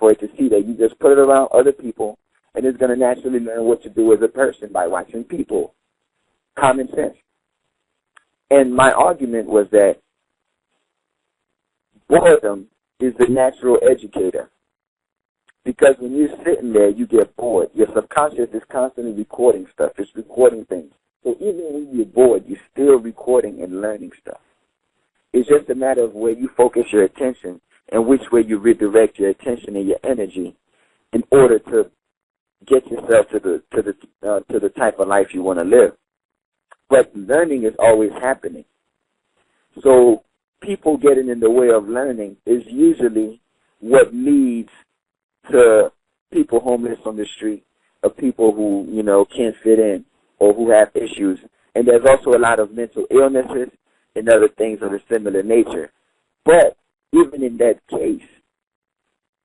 for it to see that. You just put it around other people, and it's going to naturally learn what to do as a person by watching people. Common sense. And my argument was that boredom is the natural educator. Because when you're sitting there, you get bored. Your subconscious is constantly recording stuff. It's recording things. So even when you're bored, you're still recording and learning stuff. It's just a matter of where you focus your attention and which way you redirect your attention and your energy in order to get yourself to the type of life you want to live. But learning is always happening. So people getting in the way of learning is usually what leads to people homeless on the street, or people who, can't fit in or who have issues. And there's also a lot of mental illnesses and other things of a similar nature. But even in that case,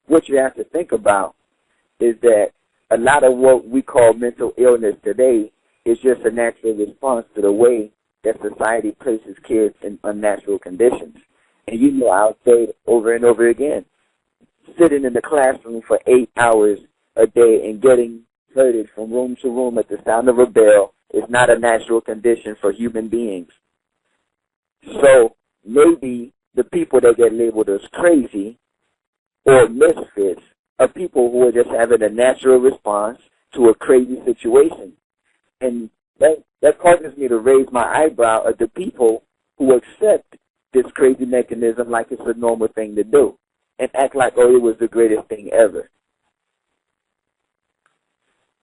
what you have to think about is that a lot of what we call mental illness today is just a natural response to the way that society places kids in unnatural conditions. And I'll say it over and over again, sitting in the classroom for 8 hours a day and getting herded from room to room at the sound of a bell is not a natural condition for human beings. So maybe the people that get labeled as crazy or misfits are people who are just having a natural response to a crazy situation. And that causes me to raise my eyebrow at the people who accept this crazy mechanism like it's a normal thing to do and act like, oh, it was the greatest thing ever.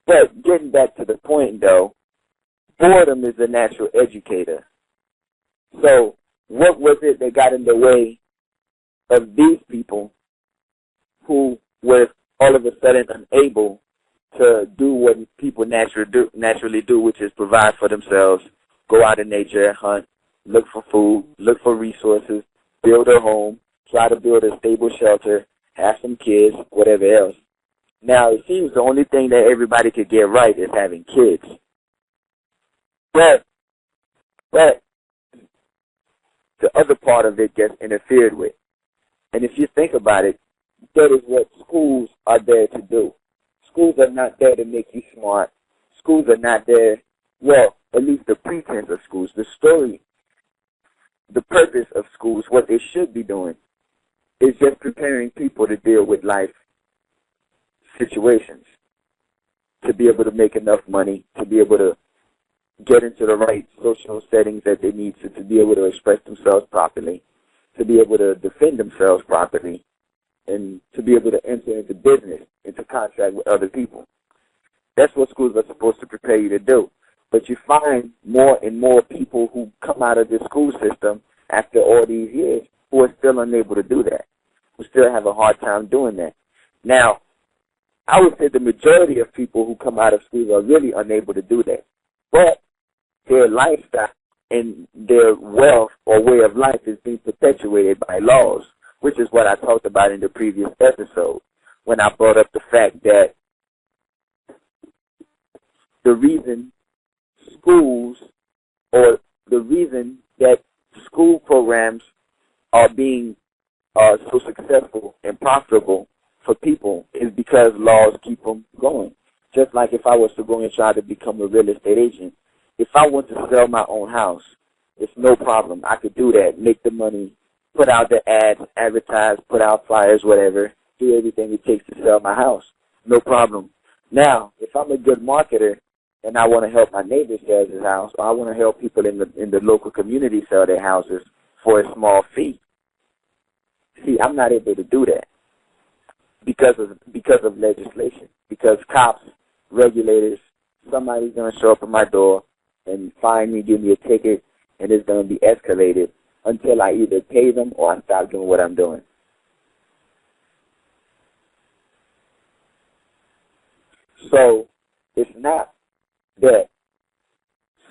But getting back to the point, though, boredom is a natural educator. So what was it that got in the way of these people who were all of a sudden unable to do what people naturally do, which is provide for themselves, go out in nature, hunt, look for food, look for resources, build a home, try to build a stable shelter, have some kids, whatever else. Now, it seems the only thing that everybody could get right is having kids. But the other part of it gets interfered with. And if you think about it, that is what schools are there to do. Schools are not there to make you smart. Schools are not there, well, at least the pretense of schools, the story, the purpose of schools, what they should be doing is just preparing people to deal with life situations, to be able to make enough money, to be able to get into the right social settings that they need to be able to express themselves properly, to be able to defend themselves properly, and to be able to enter into business, into contract with other people. That's what schools are supposed to prepare you to do. But you find more and more people who come out of the school system after all these years who are still unable to do that, who still have a hard time doing that. Now, I would say the majority of people who come out of schools are really unable to do that. But their lifestyle and their wealth or way of life is being perpetuated by laws, which is what I talked about in the previous episode when I brought up the fact that the reason schools or the reason that school programs are being so successful and profitable for people is because laws keep them going. Just like if I was to go and try to become a real estate agent, if I want to sell my own house, it's no problem. I could do that, make the money, put out the ads, advertise, put out flyers, whatever, do everything it takes to sell my house. No problem. Now, if I'm a good marketer and I want to help my neighbor sell his house, or I want to help people in the local community sell their houses for a small fee, see, I'm not able to do that because of legislation, because cops, regulators, somebody's going to show up at my door and fine me, give me a ticket, and it's going to be escalated until I either pay them or I stop doing what I'm doing. So it's not that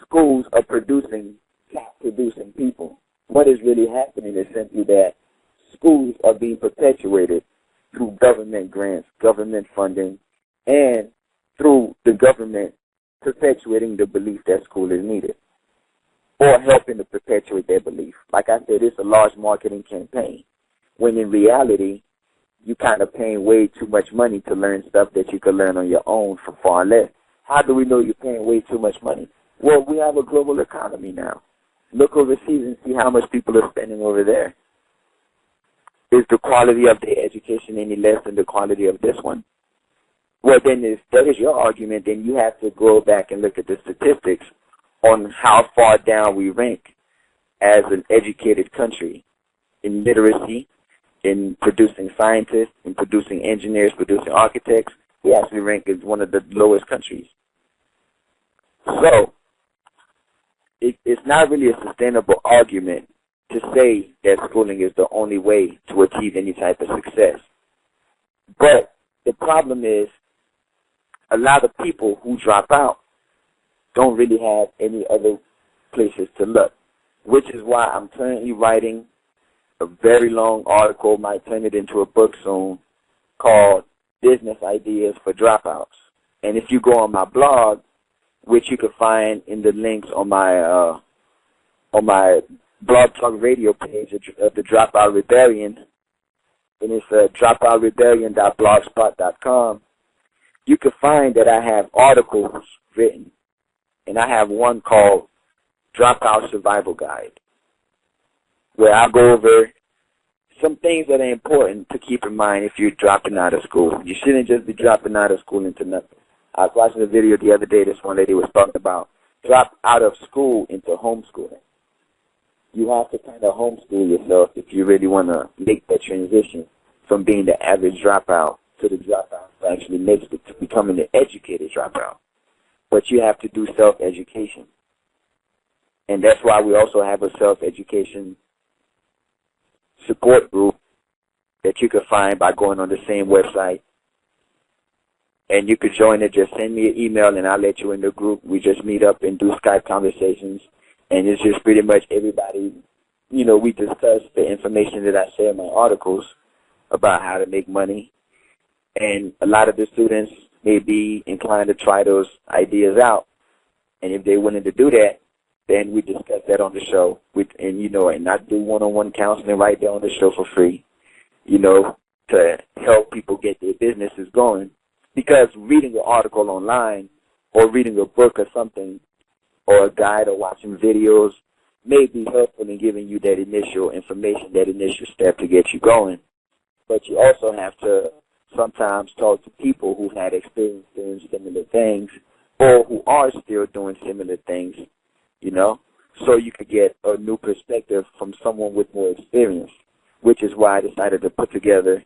schools are producing people. What is really happening is simply that schools are being perpetuated through government grants, government funding, and through the government perpetuating the belief that school is needed or helping to perpetuate their belief. Like I said, it's a large marketing campaign when in reality you kind of paying way too much money to learn stuff that you could learn on your own for far less. How do we know you're paying way too much money? Well, we have a global economy now. Look overseas and see how much people are spending over there. Is the quality of their education any less than the quality of this one? Well, then if that is your argument, then you have to go back and look at the statistics on how far down we rank as an educated country in literacy, in producing scientists, in producing engineers, producing architects. We actually rank as one of the lowest countries. So it's not really a sustainable argument to say that schooling is the only way to achieve any type of success. But the problem is a lot of people who drop out don't really have any other places to look, which is why I'm currently writing a very long article, might turn it into a book soon, called Business Ideas for Dropouts. And if you go on my blog, which you can find in the links on my BlogtalkRadio page of the Dropout Rebellion, and it's dropoutrebellion.blogspot.com, you can find that I have articles written, and I have one called Dropout Survival Guide, where I go over some things that are important to keep in mind if you're dropping out of school. You shouldn't just be dropping out of school into nothing. I was watching a video the other day, this one lady was talking about drop out of school into homeschooling. You have to kind of homeschool yourself if you really want to make that transition from being the average dropout to the dropout who actually makes it to becoming the educated dropout. But you have to do self-education. And that's why we also have a self-education support group that you can find by going on the same website. And you could join it. Just send me an email and I'll let you in the group. We just meet up and do Skype conversations. And it's just pretty much everybody, we discuss the information that I share in my articles about how to make money. And a lot of the students may be inclined to try those ideas out. And if they're willing to do that, then we discuss that on the show. And not do one-on-one counseling right there on the show for free, to help people get their businesses going. Because reading an article online or reading a book or something or a guide or watching videos may be helpful in giving you that initial information, that initial step to get you going. But you also have to sometimes talk to people who've had experience doing similar things or who are still doing similar things, so you could get a new perspective from someone with more experience, which is why I decided to put together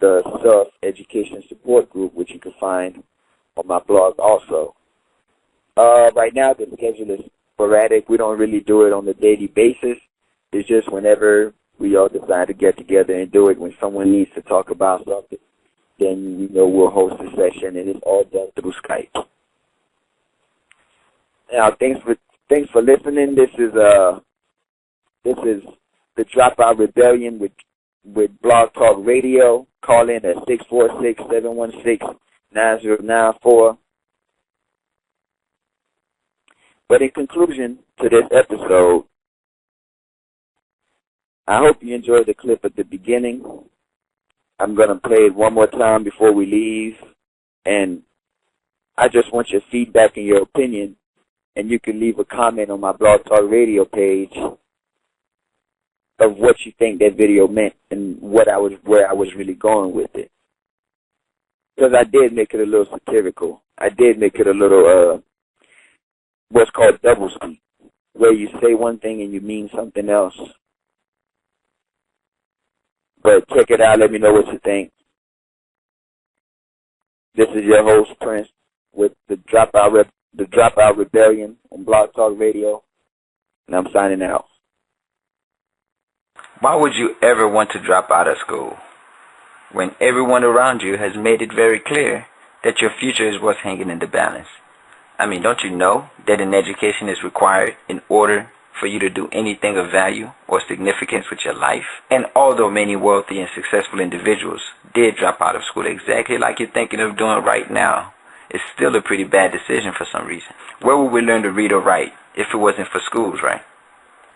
the self-education support group, which you can find on my blog also. Right now, the schedule is sporadic. We don't really do it on a daily basis. It's just whenever we all decide to get together and do it. When someone needs to talk about something, then we'll host a session, and it's all done through Skype. Now, thanks for listening. This is the Dropout Rebellion with Blog Talk Radio. Call in at 646-716-9094. But in conclusion to this episode, I hope you enjoyed the clip at the beginning. I'm going to play it one more time before we leave. And I just want your feedback and your opinion. And you can leave a comment on my Blog Talk Radio page of what you think that video meant and where I was really going with it. Because I did make it a little satirical. I did make it a little what's called doublespeak, where you say one thing and you mean something else. But check it out. Let me know what you think. This is your host, Prince, with the Dropout Rebellion on Blog Talk Radio, and I'm signing out. Why would you ever want to drop out of school when everyone around you has made it very clear that your future is what's hanging in the balance? I mean, don't you know that an education is required in order for you to do anything of value or significance with your life? And although many wealthy and successful individuals did drop out of school exactly like you're thinking of doing right now, it's still a pretty bad decision for some reason. Where would we learn to read or write if it wasn't for schools, right?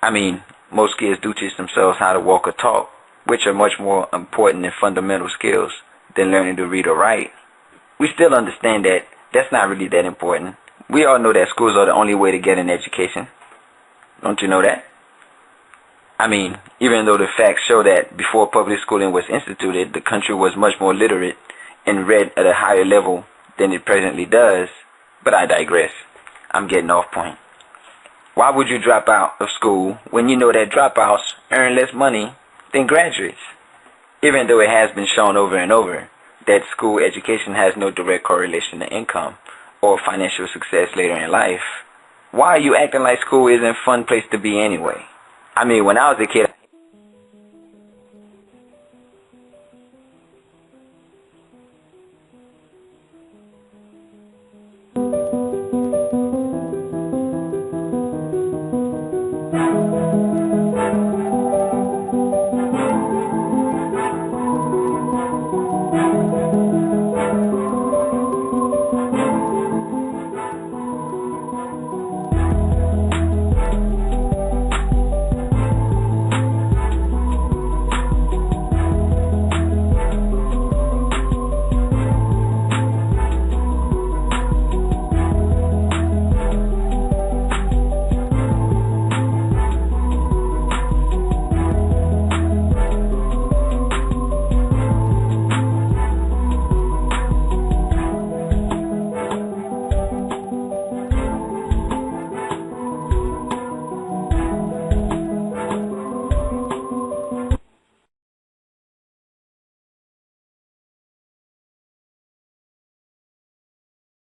I mean, most kids do teach themselves how to walk or talk, which are much more important and fundamental skills than learning to read or write, we still understand that that's not really that important. We all know that schools are the only way to get an education. Don't you know that? I mean, even though the facts show that before public schooling was instituted, the country was much more literate and read at a higher level than it presently does, but I digress. I'm getting off point. Why would you drop out of school when you know that dropouts earn less money than graduates? Even though it has been shown over and over that school education has no direct correlation to income or financial success later in life, why are you acting like school isn't a fun place to be anyway? I mean, when I was a kid,